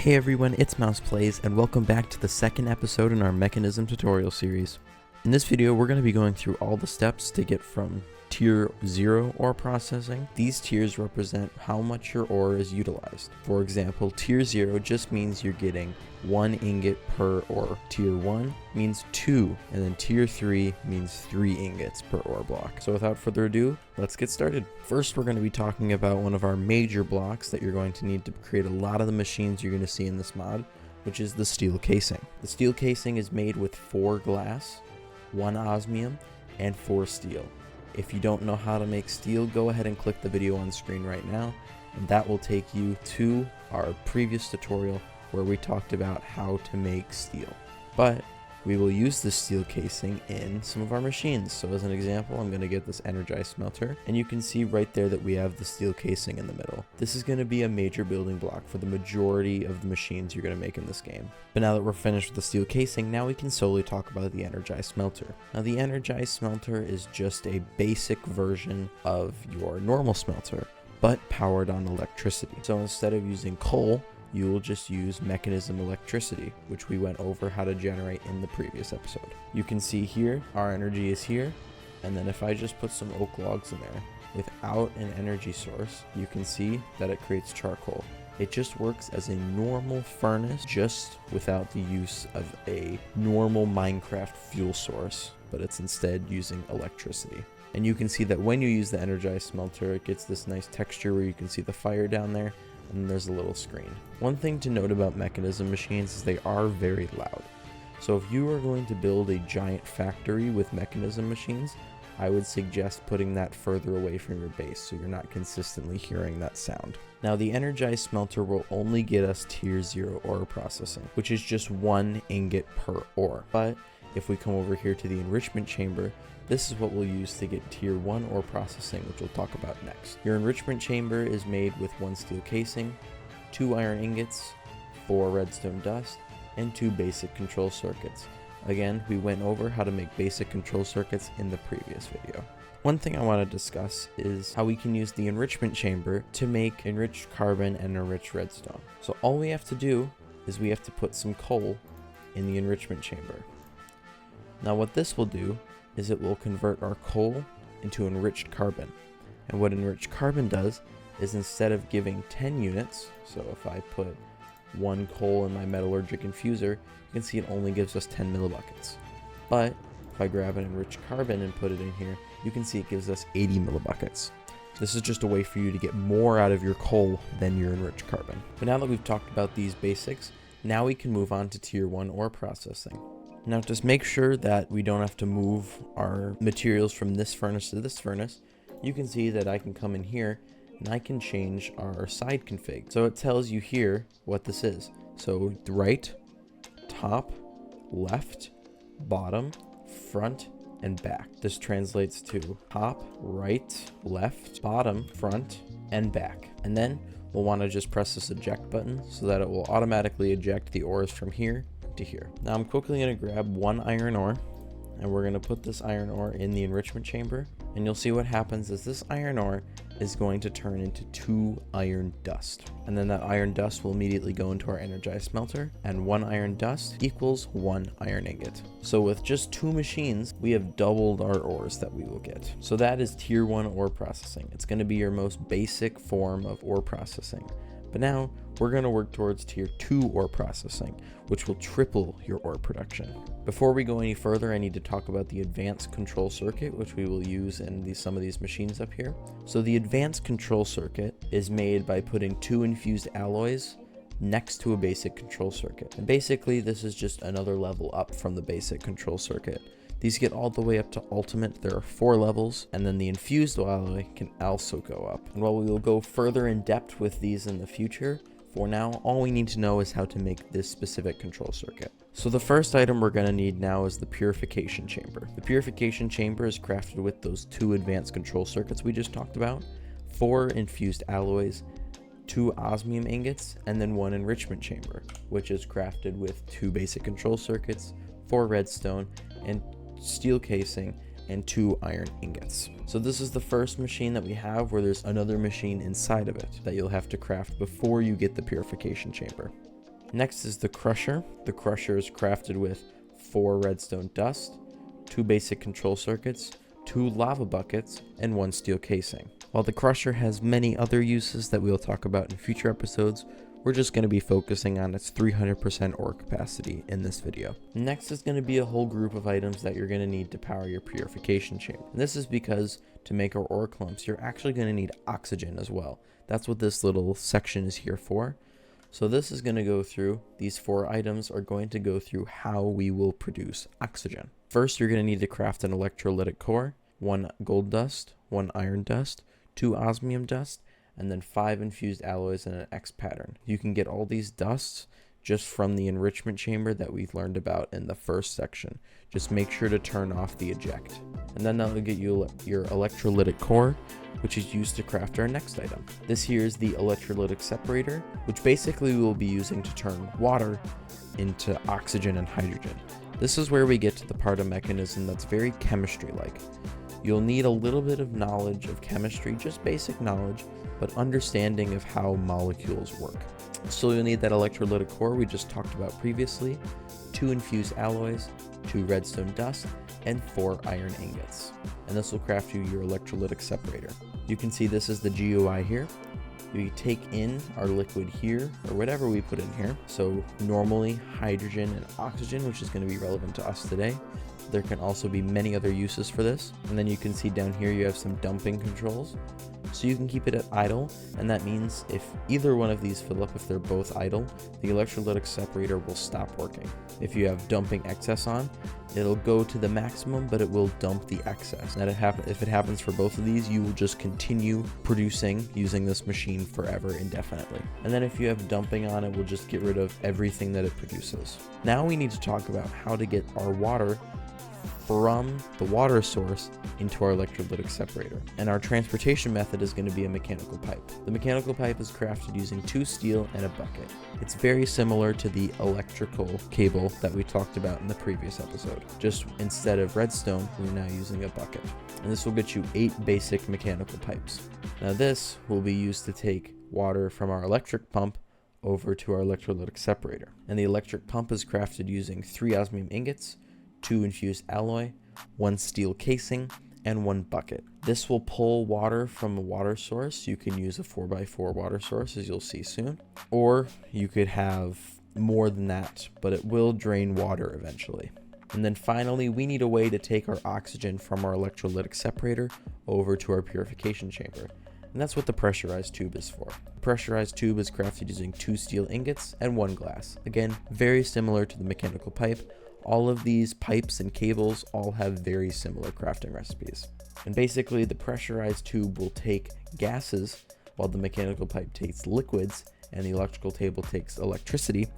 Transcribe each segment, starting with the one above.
Hey everyone, it's Mouse Plays, and welcome back to the second episode in our Mekanism tutorial series. In this video, we're going to be going through all the steps to get from Tier 0 ore processing. These tiers represent how much your ore is utilized. For example, Tier 0 just means you're getting 1 ingot per ore. Tier 1 means 2, and then Tier 3 means 3 ingots per ore block. So without further ado, let's get started. First, we're going to be talking about one of our major blocks that you're going to need to create a lot of the machines you're going to see in this mod, which is the steel casing. The steel casing is made with 4 glass, 1 osmium, and 4 steel. If you don't know how to make steel, go ahead and click the video on screen right now, and that will take you to our previous tutorial where we talked about how to make steel. But we will use this steel casing in some of our machines. So as an example, I'm going to get this energized smelter, and you can see right there that we have the steel casing in the middle. This is going to be a major building block for the majority of the machines you're going to make in this game. But now that we're finished with the steel casing, now we can solely talk about the energized smelter. Now the energized smelter is just a basic version of your normal smelter, but powered on electricity. So instead of using coal, you will just use Mekanism electricity, which we went over how to generate in the previous episode. You can see here, our energy is here, and then if I just put some oak logs in there, without an energy source, you can see that it creates charcoal. It just works as a normal furnace, just without the use of a normal Minecraft fuel source, but it's instead using electricity. And you can see that when you use the energized smelter, it gets this nice texture where you can see the fire down there, and there's a little screen. One thing to note about Mekanism machines is they are very loud. So if you are going to build a giant factory with Mekanism machines, I would suggest putting that further away from your base so you're not consistently hearing that sound. Now the energized smelter will only get us Tier 0 ore processing, which is just 1 ingot per ore. But if we come over here to the enrichment chamber, this is what we'll use to get Tier 1 ore processing, which we'll talk about next. Your enrichment chamber is made with 1 steel casing, 2 iron ingots, 4 redstone dust, and 2 basic control circuits. Again, we went over how to make basic control circuits in the previous video. One thing I want to discuss is how we can use the enrichment chamber to make enriched carbon and enriched redstone. So all we have to do is we have to put some coal in the enrichment chamber. Now what this will do is it will convert our coal into enriched carbon. And what enriched carbon does is instead of giving 10 units, so if I put 1 coal in my metallurgic infuser, you can see it only gives us 10 millibuckets. But if I grab an enriched carbon and put it in here, you can see it gives us 80 millibuckets. This is just a way for you to get more out of your coal than your enriched carbon. But now that we've talked about these basics, now we can move on to Tier 1 ore processing. Now to make sure that we don't have to move our materials from this furnace to this furnace, you can see that I can come in here and I can change our side config. So it tells you here what this is. So right, top, left, bottom, front, and back. This translates to top, right, left, bottom, front, and back. And then we'll want to just press this eject button so that it will automatically eject the ores from here to here. Now I'm quickly going to grab 1 iron ore, and we're going to put this iron ore in the enrichment chamber, and you'll see what happens is this iron ore is going to turn into 2 iron dust, and then that iron dust will immediately go into our energized smelter, and 1 iron dust equals 1 iron ingot. So with just 2 machines, we have doubled our ores that we will get. So that is Tier 1 ore processing. It's going to be your most basic form of ore processing. But now we're going to work towards Tier 2 ore processing, which will triple your ore production. Before we go any further, I need to talk about the advanced control circuit, which we will use in some of these machines up here. So the advanced control circuit is made by putting 2 infused alloys next to a basic control circuit. And basically this is just another level up from the basic control circuit. These get all the way up to ultimate. There are 4 levels, and then the infused alloy can also go up. And while we will go further in depth with these in the future, for now, all we need to know is how to make this specific control circuit. So the first item we're going to need now is the purification chamber. The purification chamber is crafted with those 2 advanced control circuits we just talked about, 4 infused alloys, 2 osmium ingots, and then 1 enrichment chamber, which is crafted with 2 basic control circuits, 4 redstone, and steel casing, and 2 iron ingots. So this is the first machine that we have where there's another machine inside of it that you'll have to craft before you get the purification chamber. Next is the crusher. The crusher is crafted with 4 redstone dust, 2 basic control circuits, 2 lava buckets, and 1 steel casing. While the crusher has many other uses that we'll talk about in future episodes, we're just going to be focusing on its 300% ore capacity in this video. Next is going to be a whole group of items that you're going to need to power your purification chamber. And this is because to make our ore clumps, you're actually going to need oxygen as well. That's what this little section is here for. So this is going to go through, these 4 items are going to go through how we will produce oxygen. First, you're going to need to craft an electrolytic core, 1 gold dust, 1 iron dust, 2 osmium dust, and then 5 infused alloys and an X pattern. You can get all these dusts just from the enrichment chamber that we've learned about in the first section. Just make sure to turn off the eject. And then that'll get you your electrolytic core, which is used to craft our next item. This here is the electrolytic separator, which basically we will be using to turn water into oxygen and hydrogen. This is where we get to the part of Mekanism that's very chemistry-like. You'll need a little bit of knowledge of chemistry, just basic knowledge, but understanding of how molecules work. So you'll need that electrolytic core we just talked about previously, 2 infused alloys, 2 redstone dust, and 4 iron ingots. And this will craft you your electrolytic separator. You can see this is the GUI here. We take in our liquid here, or whatever we put in here. So normally hydrogen and oxygen, which is going to be relevant to us today. There can also be many other uses for this. And then you can see down here you have some dumping controls. So you can keep it at idle, and that means if either one of these fill up, if they're both idle, the electrolytic separator will stop working. If you have dumping excess on, it'll go to the maximum, but it will dump the excess. And if it happens for both of these, you will just continue producing using this machine forever indefinitely. And then if you have dumping on, it will just get rid of everything that it produces. Now we need to talk about how to get our water from the water source into our electrolytic separator. And our transportation method is going to be a mechanical pipe. The mechanical pipe is crafted using 2 steel and a bucket. It's very similar to the electrical cable that we talked about in the previous episode. Just instead of redstone, we're now using a bucket. And this will get you 8 basic mechanical pipes. Now this will be used to take water from our electric pump over to our electrolytic separator. And the electric pump is crafted using 3 osmium ingots, 2 infused alloy, 1 steel casing, and 1 bucket. This will pull water from a water source. You can use a 4x4 water source, as you'll see soon. Or you could have more than that, but it will drain water eventually. And then finally, we need a way to take our oxygen from our electrolytic separator over to our purification chamber. And that's what the pressurized tube is for. The pressurized tube is crafted using 2 steel ingots and 1 glass. Again, very similar to the mechanical pipe. All of these pipes and cables all have very similar crafting recipes. And basically the pressurized tube will take gases while the mechanical pipe takes liquids, and the electrical table takes electricity,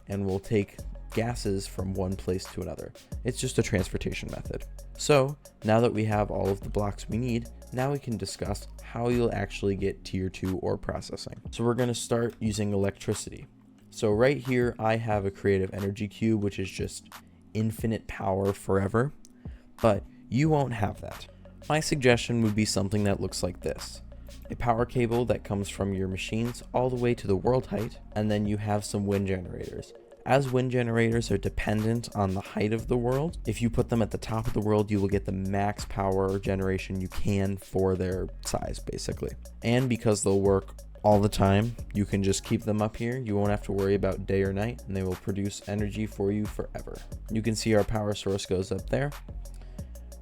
and will take gases from one place to another. It's just a transportation method. So now that we have all of the blocks we need, now we can discuss how you'll actually get tier 2 ore processing. So we're going to start using electricity. So right here I have a creative energy cube, which is just infinite power forever, but you won't have that. My suggestion would be something that looks like this. A power cable that comes from your machines all the way to the world height, and then you have some wind generators. As wind generators are dependent on the height of the world, if you put them at the top of the world, you will get the max power generation you can for their size, basically. And because they'll work all the time, you can just keep them up here. You won't have to worry about day or night, and they will produce energy for you forever. You can see our power source goes up there.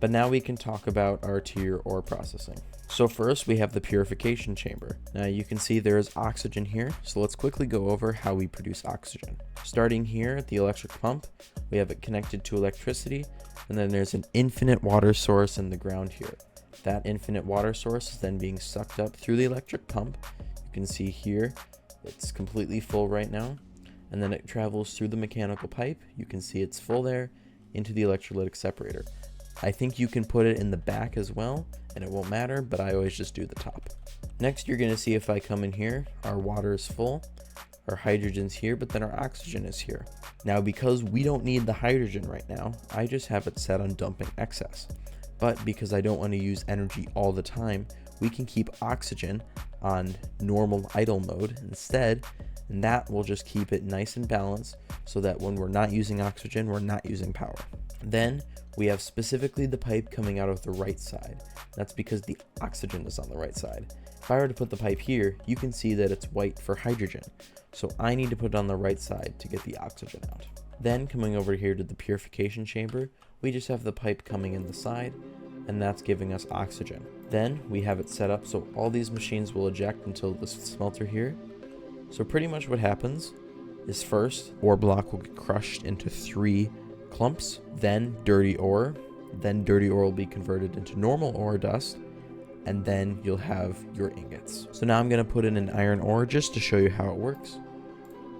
But now we can talk about our tier ore processing. So first we have the purification chamber. Now you can see there is oxygen here, so let's quickly go over how we produce oxygen. Starting here at the electric pump, we have it connected to electricity, and then there's an infinite water source in the ground here. That infinite water source is then being sucked up through the electric pump. You can see here it's completely full right now, and then it travels through the mechanical pipe. You can see it's full there into the electrolytic separator. I think you can put it in the back as well, and it won't matter, but I always just do the top. Next, you're going to see if I come in here, our water is full, our hydrogen's here, but then our oxygen is here. Now, because we don't need the hydrogen right now, I just have it set on dumping excess. But because I don't want to use energy all the time, we can keep oxygen on normal idle mode instead, and that will just keep it nice and balanced so that when we're not using oxygen, we're not using power. Then we have specifically the pipe coming out of the right side. That's because the oxygen is on the right side. If I were to put the pipe here, you can see that it's white for hydrogen. So I need to put it on the right side to get the oxygen out. Then coming over here to the purification chamber, we just have the pipe coming in the side, and that's giving us oxygen. Then we have it set up so all these machines will eject until this smelter here. So pretty much what happens is first, ore block will get crushed into 3 clumps, then dirty ore will be converted into normal ore dust, and then you'll have your ingots. So now I'm going to put in an iron ore just to show you how it works.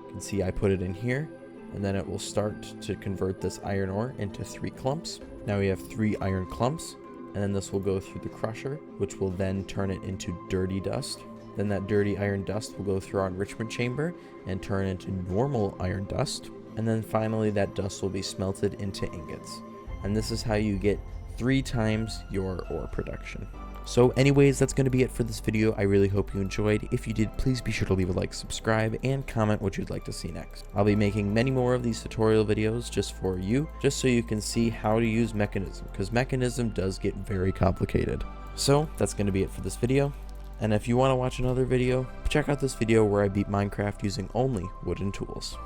You can see I put it in here, and then it will start to convert this iron ore into 3 clumps. Now we have 3 iron clumps, and then this will go through the crusher, which will then turn it into dirty dust. Then that dirty iron dust will go through our enrichment chamber and turn into normal iron dust. And then finally that dust will be smelted into ingots. And this is how you get 3 times your ore production. So anyways, that's going to be it for this video. I really hope you enjoyed. If you did, please be sure to leave a like, subscribe, and comment what you'd like to see next. I'll be making many more of these tutorial videos just for you, just so you can see how to use Mekanism, because Mekanism does get very complicated. So that's going to be it for this video. And if you want to watch another video, check out this video where I beat Minecraft using only wooden tools.